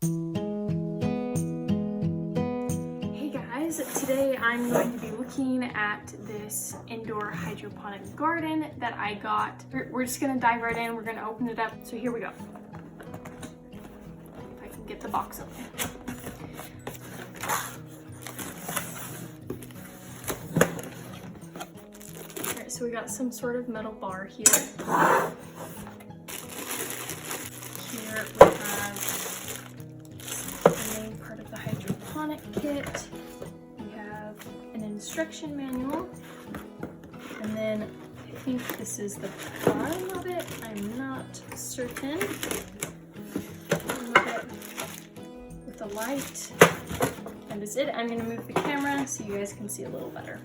Hey guys, today I'm going to be looking at this indoor hydroponic garden that I got. We're just gonna dive right in, we're gonna open it up. So here we go. If I can get the box open. Alright, so we got some sort of metal bar here. Here we have the main part of the hydroponic kit. We have an instruction manual, and then I think this is the bottom of it. I'm not certain. With the light, and that's it. I'm gonna move the camera so you guys can see a little better.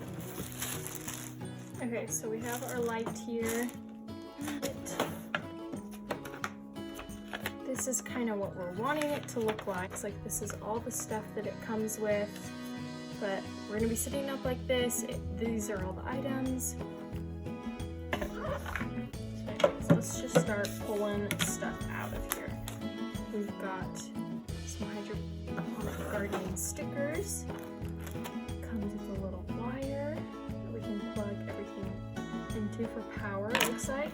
Okay, so we have our light here. This is kind of what we're wanting it to look like. It's like this is all the stuff that it comes with, but we're gonna be sitting up like this. These are all the items. Okay, so let's just start pulling stuff out of here. We've got some hydroponic gardening stickers. Comes with a little wire that we can plug everything into for power, it looks like.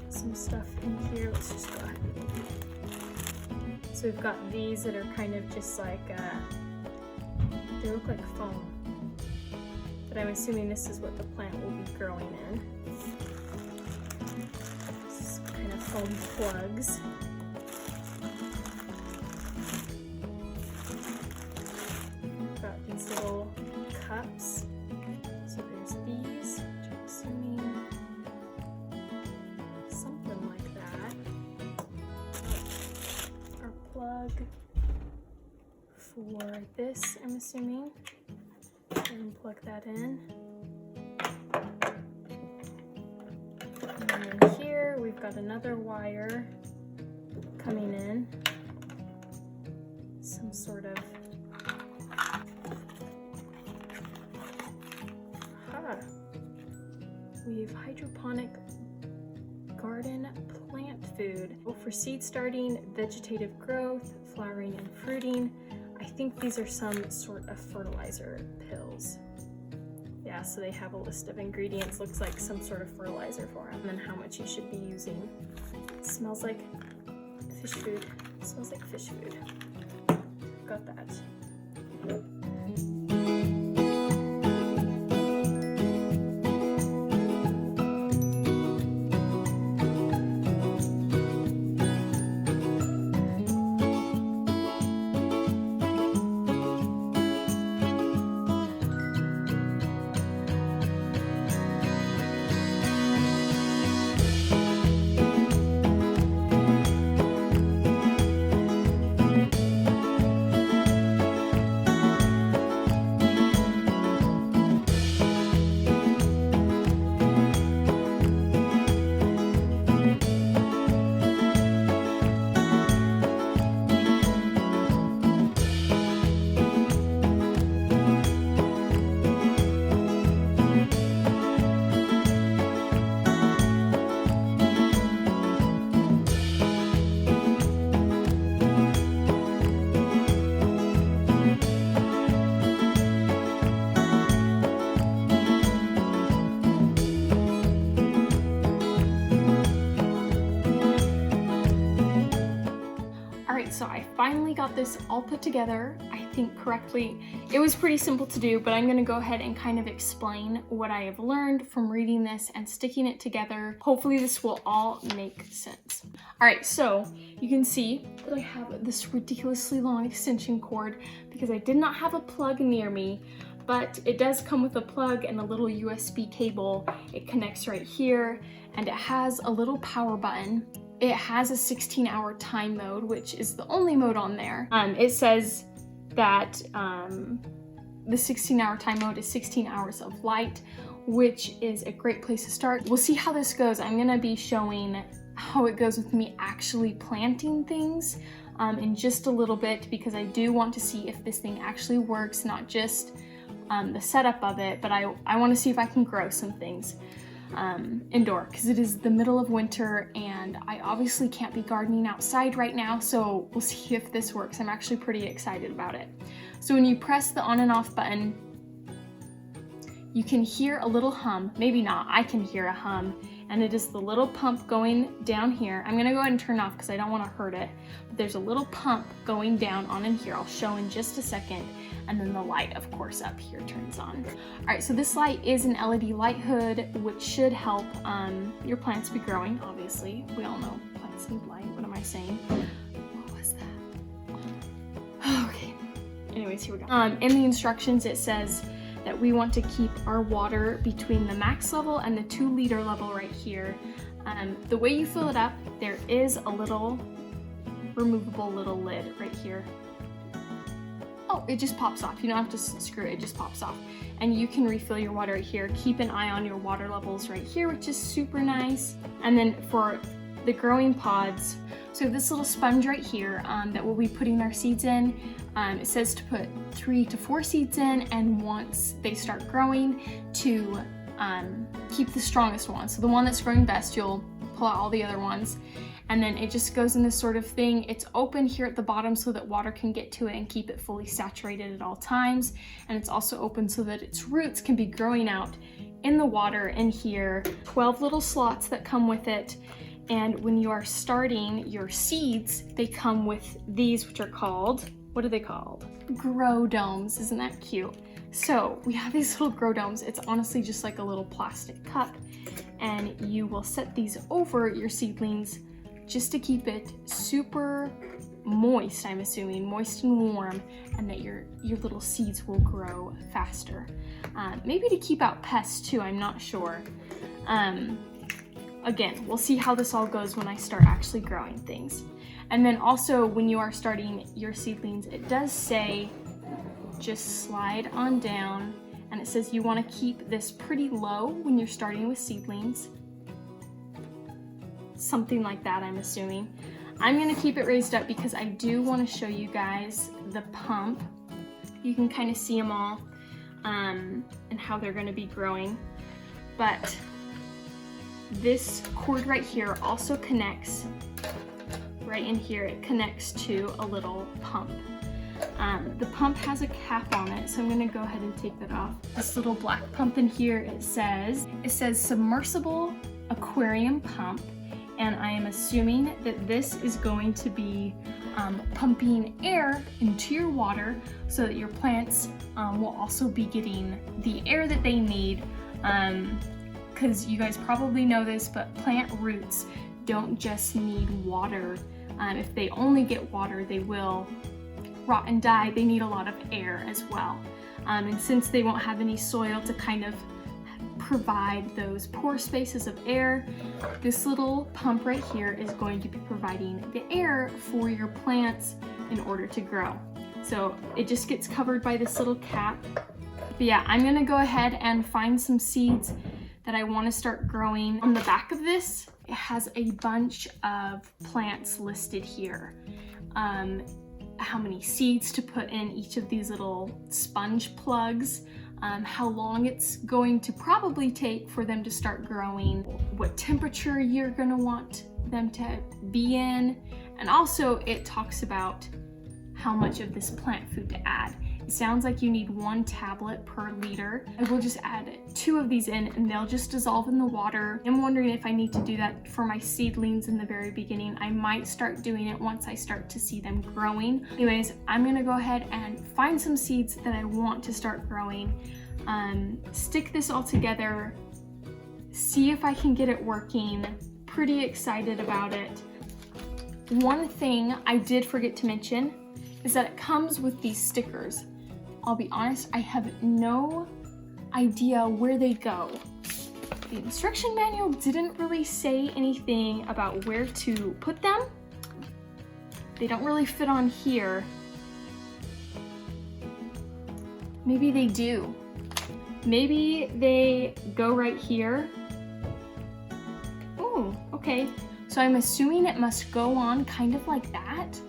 Some stuff in here. Let's just go ahead. So we've got these that are kind of just like, they look like foam. But I'm assuming this is what the plant will be growing in. Some kind of foam plugs. We've got these little cups. So there's these, which I'm assuming something like that. Our plug for this, I'm assuming. And plug that in. And then here we've got another wire coming in. Some sort of we have hydroponic garden plant food for seed starting, vegetative growth, flowering and fruiting. I think these are some sort of fertilizer pills. Yeah, so they have a list of ingredients. Looks like some sort of fertilizer for them and how much you should be using. It smells like fish food. It smells like fish food. Got that. So I finally got this all put together, I think correctly. It was pretty simple to do, but I'm gonna go ahead and kind of explain what I have learned from reading this and sticking it together. Hopefully this will all make sense. All right, so you can see that I have this ridiculously long extension cord because I did not have a plug near me, but it does come with a plug and a little USB cable. It connects right here, and it has a little power button. It has a 16-hour time mode, which is the only mode on there. It says that the 16-hour time mode is 16 hours of light, which is a great place to start. We'll see how this goes. I'm gonna be showing how it goes with me actually planting things in just a little bit, because I do want to see if this thing actually works, not just the setup of it, but I want to see if I can grow some things. indoor because it is the middle of winter and I obviously can't be gardening outside right now, so we'll see if this works. I'm actually pretty excited about it. So when you press the on and off button, you can hear a little hum. Maybe not, I can hear a hum, and it is the little pump going down here. I'm gonna go ahead and turn off because I don't want to hurt it, but there's a little pump going down on in here. I'll show in just a second. And then the light, of course, up here turns on. All right, so this light is an LED light hood, which should help your plants be growing, obviously. We all know plants need light. What am I saying? What was that? Okay. Anyways, here we go. In the instructions, it says that we want to keep our water between the max level and the 2-liter level right here. The way you fill it up, there is a little removable little lid right here. Oh, it just pops off. You don't have to screw it, it just pops off. And you can refill your water right here. Keep an eye on your water levels right here, which is super nice. And then for the growing pods, so we have this little sponge right here that we'll be putting our seeds in. It says to put 3 to 4 seeds in, and once they start growing, to keep the strongest one. So the one that's growing best, you'll pull out all the other ones. And then it just goes in this sort of thing. It's open here at the bottom so that water can get to it and keep it fully saturated at all times. And it's also open so that its roots can be growing out in the water in here. 12 little slots that come with it. And when you are starting your seeds, they come with these, which are called, what are they called? Grow domes. Isn't that cute? So we have these little grow domes. It's honestly just like a little plastic cup. And you will set these over your seedlings just to keep it super moist, I'm assuming, moist and warm, and that your little seeds will grow faster. Maybe to keep out pests too, I'm not sure. Again, we'll see how this all goes when I start actually growing things. And then also when you are starting your seedlings, it does say just slide on down, and it says you want to keep this pretty low when you're starting with seedlings. Something like that, I'm assuming. I'm gonna keep it raised up because I do want to show you guys the pump. You can kind of see them all and how they're gonna be growing. But this cord right here also connects right in here. It connects to a little pump. The pump has a cap on it, so I'm gonna go ahead and take that off. This little black pump in here, it says submersible aquarium pump. And I am assuming that this is going to be pumping air into your water so that your plants will also be getting the air that they need. Because you guys probably know this, but plant roots don't just need water. If they only get water, they will rot and die. They need a lot of air as well. And since they won't have any soil to kind of provide those pore spaces of air, this little pump right here is going to be providing the air for your plants in order to grow. So it just gets covered by this little cap. But yeah, I'm gonna go ahead and find some seeds that I want to start growing. On the back of this, it has a bunch of plants listed here. How many seeds to put in each of these little sponge plugs, how long it's going to probably take for them to start growing, what temperature you're gonna want them to be in, and also it talks about how much of this plant food to add. It sounds like you need 1 tablet per liter. I will just add 2 of these in and they'll just dissolve in the water. I'm wondering if I need to do that for my seedlings in the very beginning. I might start doing it once I start to see them growing. Anyways, I'm gonna go ahead and find some seeds that I want to start growing, stick this all together, see if I can get it working. Pretty excited about it. One thing I did forget to mention is that it comes with these stickers. I'll be honest, I have no idea where they go. The instruction manual didn't really say anything about where to put them. They don't really fit on here. Maybe they do. Maybe they go right here. Oh, okay. So I'm assuming it must go on kind of like that.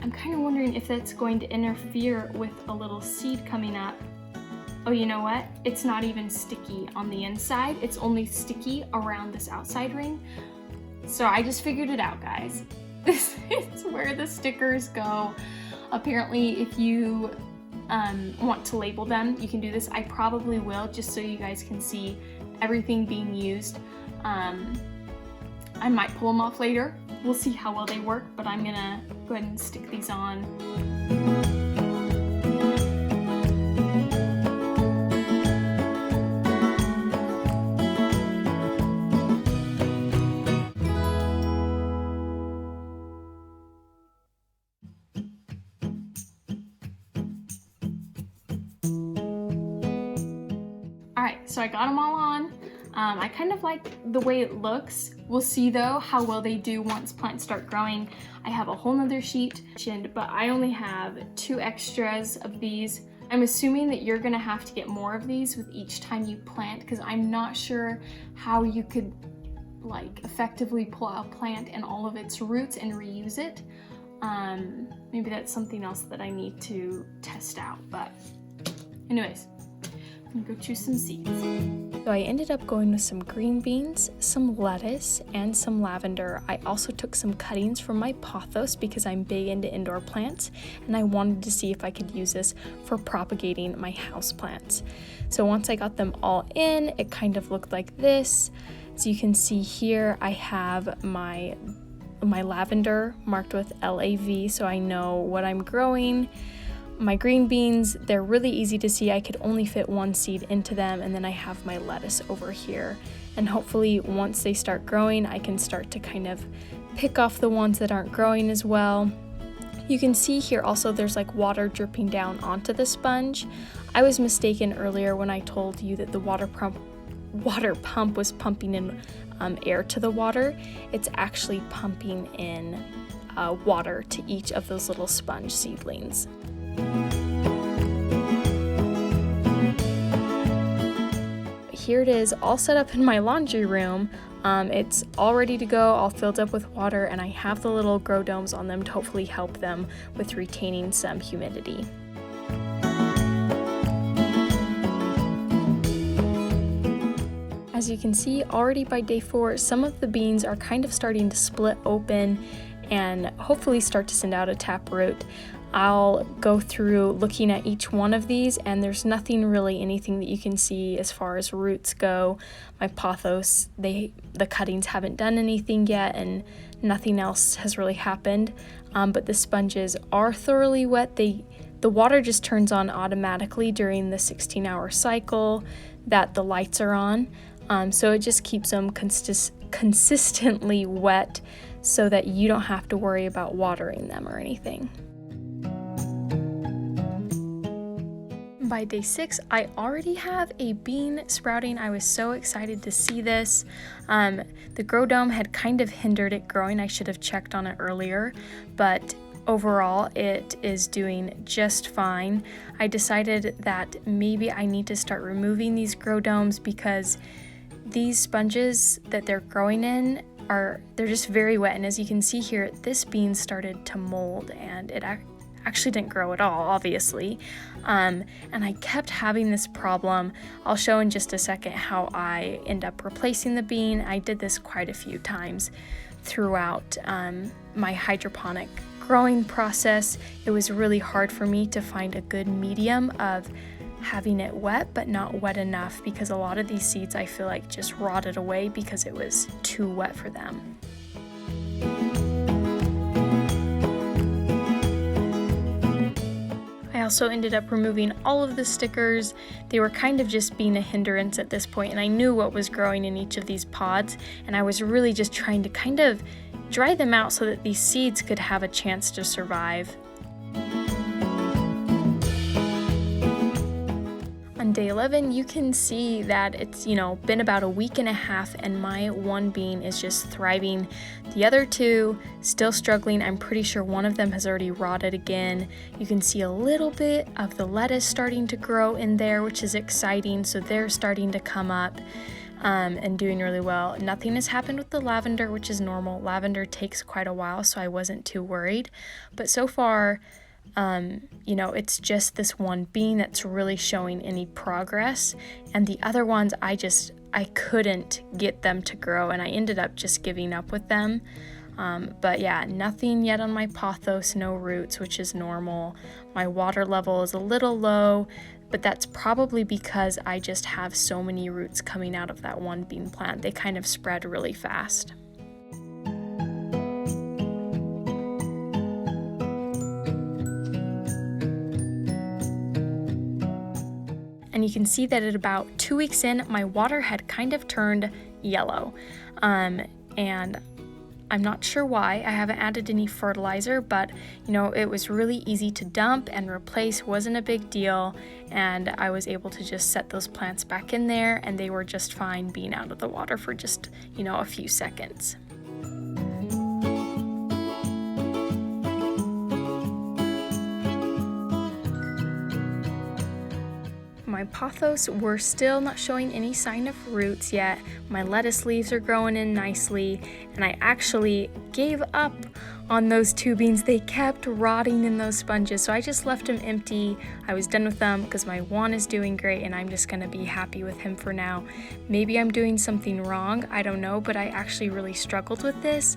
I'm kind of wondering if that's going to interfere with a little seed coming up. Oh, you know what? It's not even sticky on the inside. It's only sticky around this outside ring. So I just figured it out, guys. This is where the stickers go. Apparently, if you want to label them, you can do this. I probably will, just so you guys can see everything being used. I might pull them off later. We'll see how well they work, but I'm gonna go ahead and stick these on. Alright, so I got them all on. I kind of like the way it looks. We'll see though how well they do once plants start growing. I have a whole nother sheet, but I only have 2 extras of these. I'm assuming that you're gonna have to get more of these with each time you plant, because I'm not sure how you could like effectively pull out a plant and all of its roots and reuse it. Maybe that's something else that I need to test out, but anyways, I'm gonna go choose some seeds. So I ended up going with some green beans, some lettuce, and some lavender. I also took some cuttings from my pothos because I'm big into indoor plants, and I wanted to see if I could use this for propagating my house plants. So once I got them all in, it kind of looked like this. As you can see here, I have my lavender marked with LAV, so I know what I'm growing. My green beans, they're really easy to see. I could only fit 1 seed into them, and then I have my lettuce over here. And hopefully once they start growing, I can start to kind of pick off the ones that aren't growing as well. You can see here also there's like water dripping down onto the sponge. I was mistaken earlier when I told you that the water pump was pumping in air to the water. It's actually pumping in water to each of those little sponge seedlings. Here it is, all set up in my laundry room. It's all ready to go, all filled up with water, and I have the little grow domes on them to hopefully help them with retaining some humidity. As you can see, already by day 4, some of the beans are kind of starting to split open and hopefully start to send out a taproot. I'll go through looking at each one of these, and there's anything that you can see as far as roots go. My pothos, the cuttings haven't done anything yet, and nothing else has really happened. But the sponges are thoroughly wet. The water just turns on automatically during the 16-hour cycle that the lights are on. So it just keeps them consistently wet so that you don't have to worry about watering them or anything. By day 6, I already have a bean sprouting. I was so excited to see this. The grow dome had kind of hindered it growing. I should have checked on it earlier, but overall it is doing just fine. I decided that maybe I need to start removing these grow domes because these sponges that they're growing in they're just very wet, and as you can see here, this bean started to mold and it actually didn't grow at all, obviously. And I kept having this problem. I'll show in just a second how I end up replacing the bean. I did this quite a few times throughout my hydroponic growing process. It was really hard for me to find a good medium of having it wet but not wet enough, because a lot of these seeds I feel like just rotted away because it was too wet for them. I also ended up removing all of the stickers. They were kind of just being a hindrance at this point, and I knew what was growing in each of these pods, and I was really just trying to kind of dry them out so that these seeds could have a chance to survive. On day 11, you can see that it's, been about a week and a half, and my one bean is just thriving. The other 2 still struggling. I'm pretty sure one of them has already rotted again. You can see a little bit of the lettuce starting to grow in there, which is exciting. So they're starting to come up and doing really well. Nothing has happened with the lavender, which is normal. Lavender takes quite a while, so I wasn't too worried. But so far, You know, it's just this one bean that's really showing any progress, and the other ones I couldn't get them to grow, and I ended up just giving up with them. But yeah, nothing yet on my pothos, no roots, which is normal. My water level is a little low, but that's probably because I just have so many roots coming out of that one bean plant. They kind of spread really fast. And you can see that at about 2 weeks in, my water had kind of turned yellow. And I'm not sure why. I haven't added any fertilizer, but you know, it was really easy to dump and replace, wasn't a big deal, and I was able to just set those plants back in there, and they were just fine being out of the water for just, you know, a few seconds. My pothos were still not showing any sign of roots yet. My lettuce leaves are growing in nicely, and I actually gave up on those 2 beans. They kept rotting in those sponges, so I just left them empty. I was done with them because my Juan is doing great, and I'm just gonna be happy with him for now. Maybe I'm doing something wrong, I don't know, but I actually really struggled with this.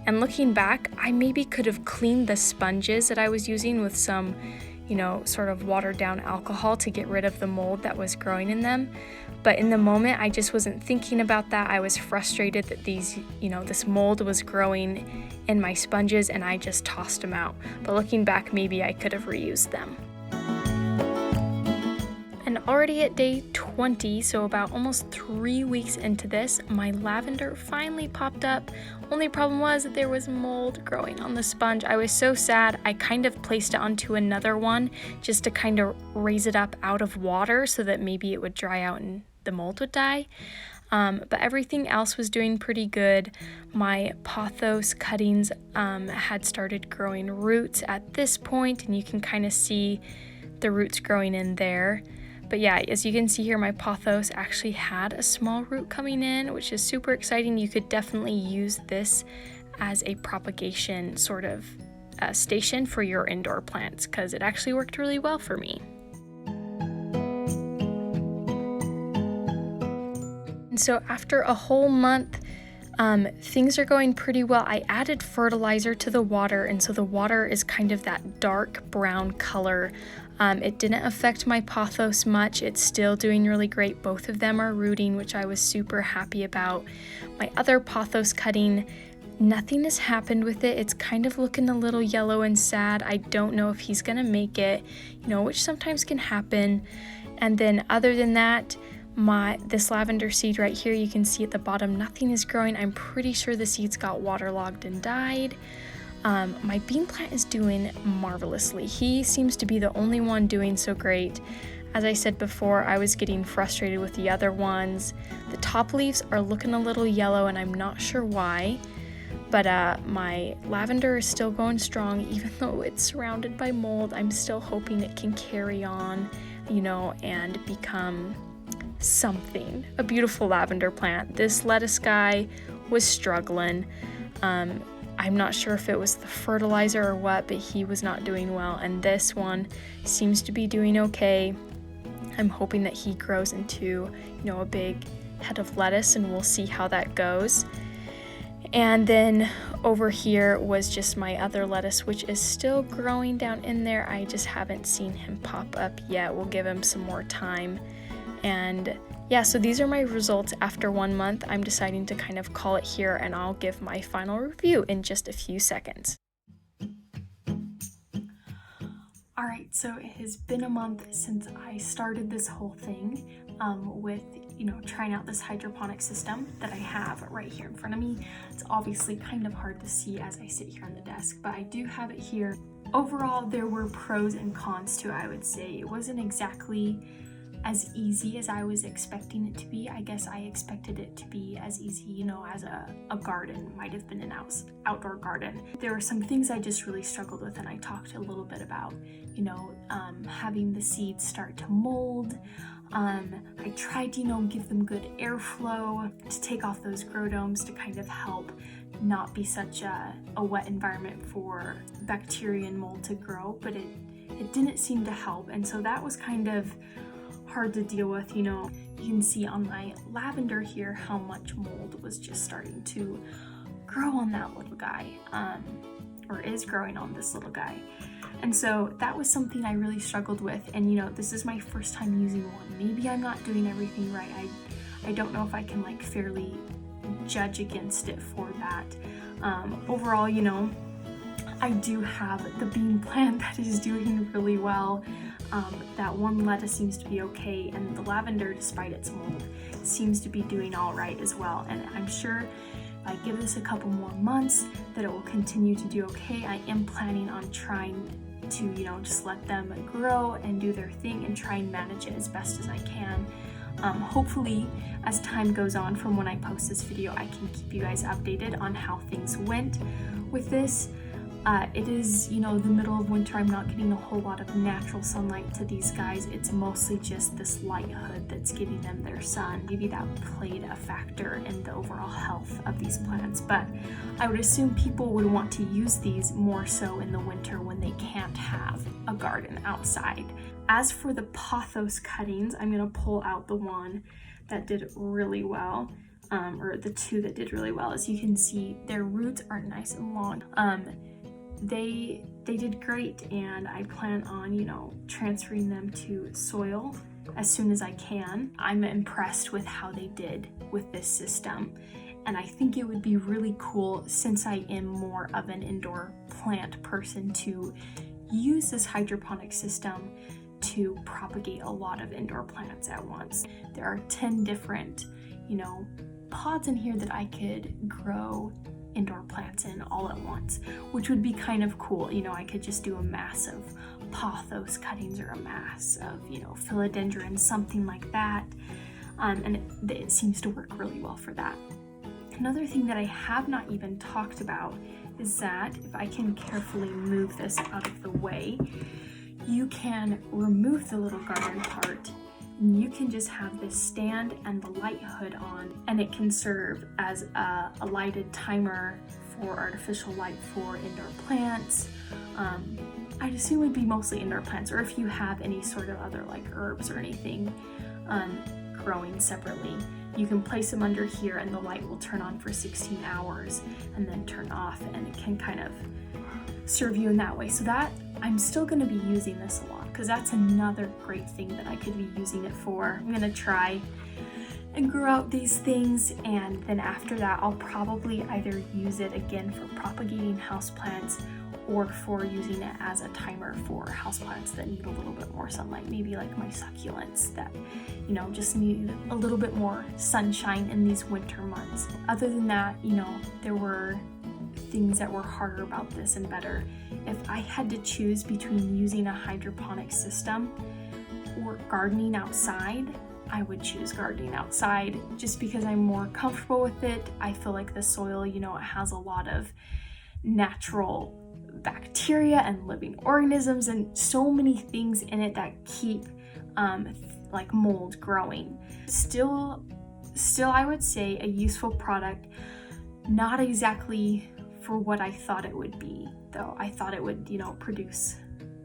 And looking back, I maybe could have cleaned the sponges that I was using with some, you know, sort of watered down alcohol to get rid of the mold that was growing in them. But in the moment, I just wasn't thinking about that. I was frustrated that this mold was growing in my sponges, and I just tossed them out. But looking back, maybe I could have reused them. And already at day 20, so about almost 3 weeks into this, my lavender finally popped up. Only problem was that there was mold growing on the sponge. I was so sad. I kind of placed it onto another one just to kind of raise it up out of water so that maybe it would dry out and the mold would die. But everything else was doing pretty good. My pothos cuttings had started growing roots at this point, and you can kind of see the roots growing in there. But yeah, as you can see here, my pothos actually had a small root coming in, which is super exciting. You could definitely use this as a propagation sort of station for your indoor plants, because it actually worked really well for me. And so after a whole month, things are going pretty well. I added fertilizer to the water, and so the water is kind of that dark brown color. It didn't affect my pothos much. It's still doing really great. Both of them are rooting, which I was super happy about. My other pothos cutting, nothing has happened with it. It's kind of looking a little yellow and sad. I don't know if he's gonna make it, you know, which sometimes can happen. And then other than that, this lavender seed right here, you can see at the bottom, nothing is growing. I'm pretty sure the seeds got waterlogged and died. My bean plant is doing marvelously. He seems to be the only one doing so great. As I said before, I was getting frustrated with the other ones. The top leaves are looking a little yellow, and I'm not sure why. But my lavender is still going strong, even though it's surrounded by mold. I'm still hoping it can carry on, you know, and become something. A beautiful lavender plant. This lettuce guy was struggling. I'm not sure if it was the fertilizer or what, but he was not doing well. And this one seems to be doing okay. I'm hoping that he grows into, you know, a big head of lettuce, and we'll see how that goes. And then over here was just my other lettuce, which is still growing down in there. I just haven't seen him pop up yet. We'll give him some more time. And yeah, so these are my results after 1 month. I'm deciding to kind of call it here, and I'll give my final review in just a few seconds. All right, so it has been a month since I started this whole thing with, you know, trying out this hydroponic system that I have right here in front of me. It's obviously kind of hard to see as I sit here on the desk, but I do have it here. Overall, there were pros and cons to it, I would say. It wasn't exactly as easy as I was expecting it to be. I guess I expected it to be as easy, you know, as a garden might have been an outdoor garden. There were some things I just really struggled with, and I talked a little bit about, you know, having the seeds start to mold. I tried to, give them good airflow, to take off those grow domes to kind of help not be such a wet environment for bacteria and mold to grow, but it didn't seem to help. And so that was kind of hard to deal with. You can see on my lavender here how much mold was just starting to grow on that little guy, or is growing on this little guy. And so that was something I really struggled with. And this is my first time using one. Maybe I'm not doing everything right. I don't know if I can fairly judge against it for that. Overall, I do have the bean plant that is doing really well. That one lettuce seems to be okay, and the lavender, despite its mold, seems to be doing all right as well. And I'm sure if I give this a couple more months that it will continue to do okay. I am planning on trying to, just let them grow and do their thing and try and manage it as best as I can. Hopefully, as time goes on from when I post this video, I can keep you guys updated on how things went with this. It is, the middle of winter. I'm not getting a whole lot of natural sunlight to these guys. It's mostly just this light hood that's giving them their sun. Maybe that played a factor in the overall health of these plants, but I would assume people would want to use these more so in the winter when they can't have a garden outside. As for the pothos cuttings, I'm going to pull out the one that did really well, or the two that did really well. As you can see, their roots are nice and long. They did great, and I plan on, transferring them to soil as soon as I can. I'm impressed with how they did with this system, and I think it would be really cool, since I am more of an indoor plant person, to use this hydroponic system to propagate a lot of indoor plants at once. There are 10 different, pods in here that I could grow indoor plants in all at once, which would be kind of cool. I could just do a mass of pothos cuttings or a mass of, philodendrons, something like that. And it seems to work really well for that. Another thing that I have not even talked about is that if I can carefully move this out of the way, you can remove the little garden part, and you can just have this stand and the light hood on, and it can serve as a lighted timer for artificial light for indoor plants. I'd assume it would be mostly indoor plants, or if you have any sort of other herbs or anything growing separately, you can place them under here and the light will turn on for 16 hours and then turn off, and it can kind of serve you in that way. So that I'm still going to be using this a lot, because that's another great thing that I could be using it for. I'm going to try and grow out these things, and then after that I'll probably either use it again for propagating houseplants or for using it as a timer for houseplants that need a little bit more sunlight, maybe like my succulents that, just need a little bit more sunshine in these winter months. Other than that, there were things that were harder about this and better. If I had to choose between using a hydroponic system or gardening outside, I would choose gardening outside, just because I'm more comfortable with it. I feel like the soil, it has a lot of natural bacteria and living organisms and so many things in it that keep mold growing. Still I would say a useful product, not exactly for what I thought it would be, though. I thought it would, produce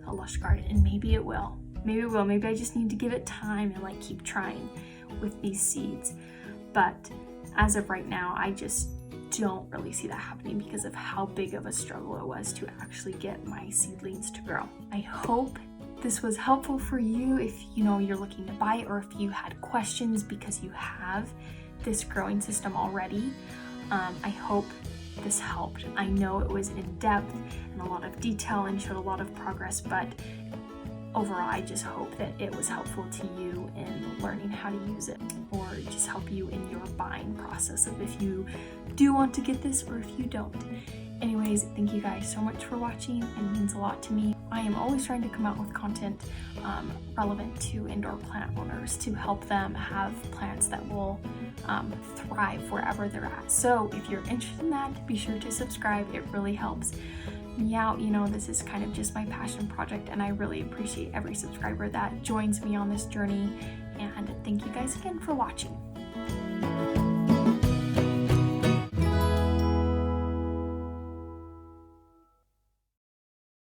a lush garden, and maybe it will. Maybe it will. Maybe I just need to give it time and keep trying with these seeds. But as of right now, I just don't really see that happening because of how big of a struggle it was to actually get my seedlings to grow. I hope this was helpful for you if you're looking to buy it, or if you had questions because you have this growing system already. I hope this helped. I know it was in depth and a lot of detail and showed a lot of progress, but overall I just hope that it was helpful to you in learning how to use it, or just help you in your buying process of if you do want to get this or if you don't. Anyways, thank you guys so much for watching. It means a lot to me. I am always trying to come out with content relevant to indoor plant owners to help them have plants that will thrive wherever they're at. So if you're interested in that, be sure to subscribe. It really helps me out. You know, this is kind of just my passion project, and I really appreciate every subscriber that joins me on this journey. And thank you guys again for watching.